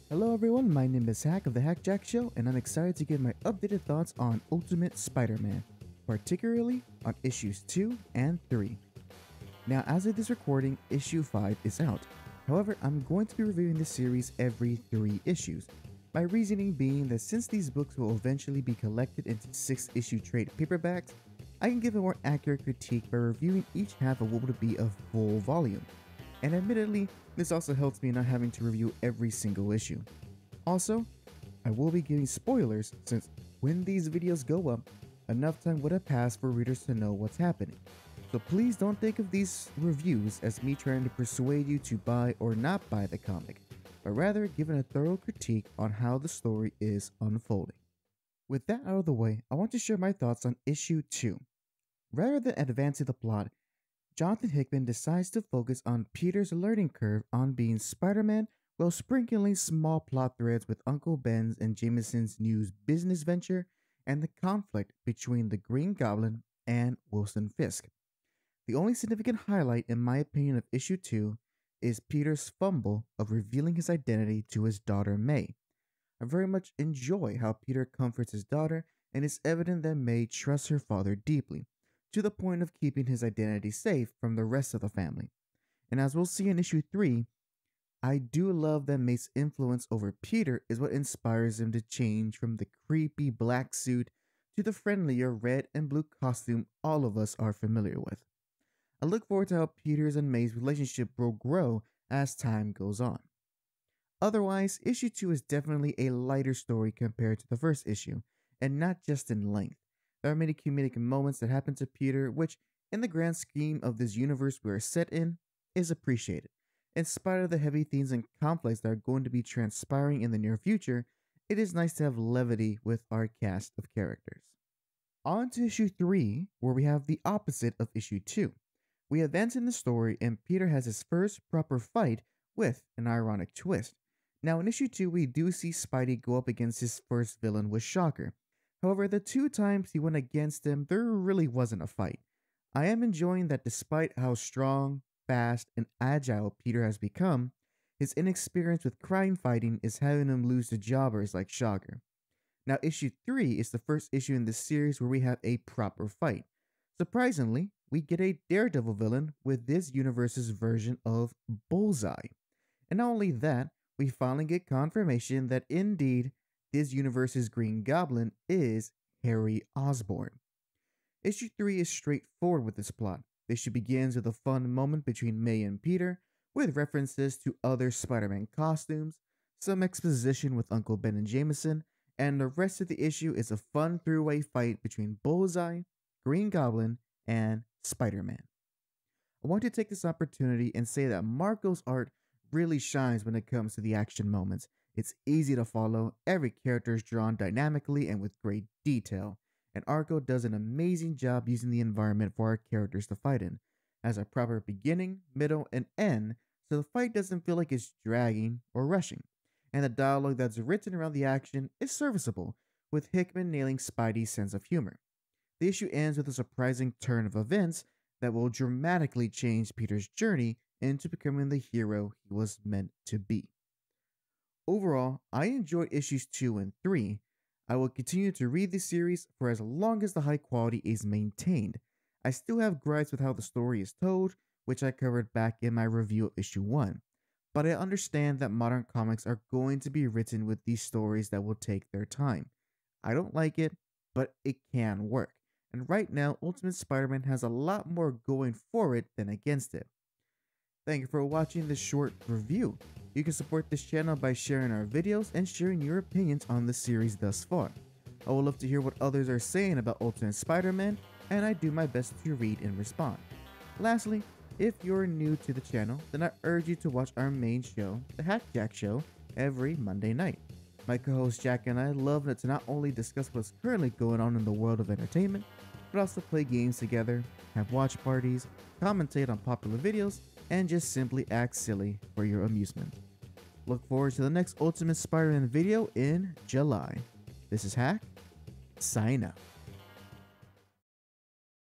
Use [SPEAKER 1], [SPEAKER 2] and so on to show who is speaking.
[SPEAKER 1] Hello everyone, my name is HAC of the HAC Show, and I'm excited to give my updated thoughts on Ultimate Spider-Man, particularly on issues 2 and 3. Now, as of this recording, issue 5 is out. However, I'm going to be reviewing this series every 3 issues. My reasoning being that since these books will eventually be collected into 6-issue trade paperbacks, I can give a more accurate critique by reviewing each half of what would be a full volume. And admittedly, this also helps me not having to review every single issue. Also, I will be giving spoilers since when these videos go up, enough time would have passed for readers to know what's happening. So please don't think of these reviews as me trying to persuade you to buy or not buy the comic, but rather giving a thorough critique on how the story is unfolding. With that out of the way, I want to share my thoughts on issue 2. Rather than advancing the plot, Jonathan Hickman decides to focus on Peter's learning curve on being Spider-Man while sprinkling small plot threads with Uncle Ben's and Jameson's new business venture and the conflict between the Green Goblin and Wilson Fisk. The only significant highlight in my opinion of issue 2 is Peter's fumble of revealing his identity to his daughter May. I very much enjoy how Peter comforts his daughter, and it's evident that May trusts her father deeply, to the point of keeping his identity safe from the rest of the family. And as we'll see in issue 3, I do love that May's influence over Peter is what inspires him to change from the creepy black suit to the friendlier red and blue costume all of us are familiar with. I look forward to how Peter's and May's relationship will grow as time goes on. Otherwise, issue 2 is definitely a lighter story compared to the first issue, and not just in length. There are many comedic moments that happen to Peter, which, in the grand scheme of this universe we are set in, is appreciated. In spite of the heavy themes and conflicts that are going to be transpiring in the near future, it is nice to have levity with our cast of characters. On to issue 3, where we have the opposite of issue 2. We advance in the story, and Peter has his first proper fight with an ironic twist. Now, in issue 2, we do see Spidey go up against his first villain with Shocker. However, the 2 times he went against him, there really wasn't a fight. I am enjoying that despite how strong, fast, and agile Peter has become, his inexperience with crime fighting is having him lose to jobbers like Shocker. Now, issue 3 is the first issue in this series where we have a proper fight. Surprisingly, we get a Daredevil villain with this universe's version of Bullseye. And not only that, we finally get confirmation that indeed, this universe's Green Goblin is Harry Osborn. Issue 3 is straightforward with this plot. The issue begins with a fun moment between May and Peter, with references to other Spider-Man costumes, some exposition with Uncle Ben and Jameson, and the rest of the issue is a fun throwaway fight between Bullseye, Green Goblin, and Spider-Man. I want to take this opportunity and say that Marco's art really shines when it comes to the action moments. It's easy to follow, every character is drawn dynamically and with great detail, and Arco does an amazing job using the environment for our characters to fight in, as a proper beginning, middle, and end, so the fight doesn't feel like it's dragging or rushing, and the dialogue that's written around the action is serviceable, with Hickman nailing Spidey's sense of humor. The issue ends with a surprising turn of events that will dramatically change Peter's journey into becoming the hero he was meant to be. Overall, I enjoyed issues 2 and 3. I will continue to read this series for as long as the high quality is maintained. I still have gripes with how the story is told, which I covered back in my review of issue 1. But I understand that modern comics are going to be written with these stories that will take their time. I don't like it, but it can work. And right now, Ultimate Spider-Man has a lot more going for it than against it. Thank you for watching this short review. You can support this channel by sharing our videos and sharing your opinions on the series thus far. I would love to hear what others are saying about Ultimate Spider-Man, and I do my best to read and respond. Lastly, if you're new to the channel, then I urge you to watch our main show, the HAC Show, every Monday night. My co-host Jack and I love to not only discuss what's currently going on in the world of entertainment, but also play games together, have watch parties, commentate on popular videos, and just simply act silly for your amusement. Look forward to the next Ultimate Spider-Man video in July. This is HAC, sign out.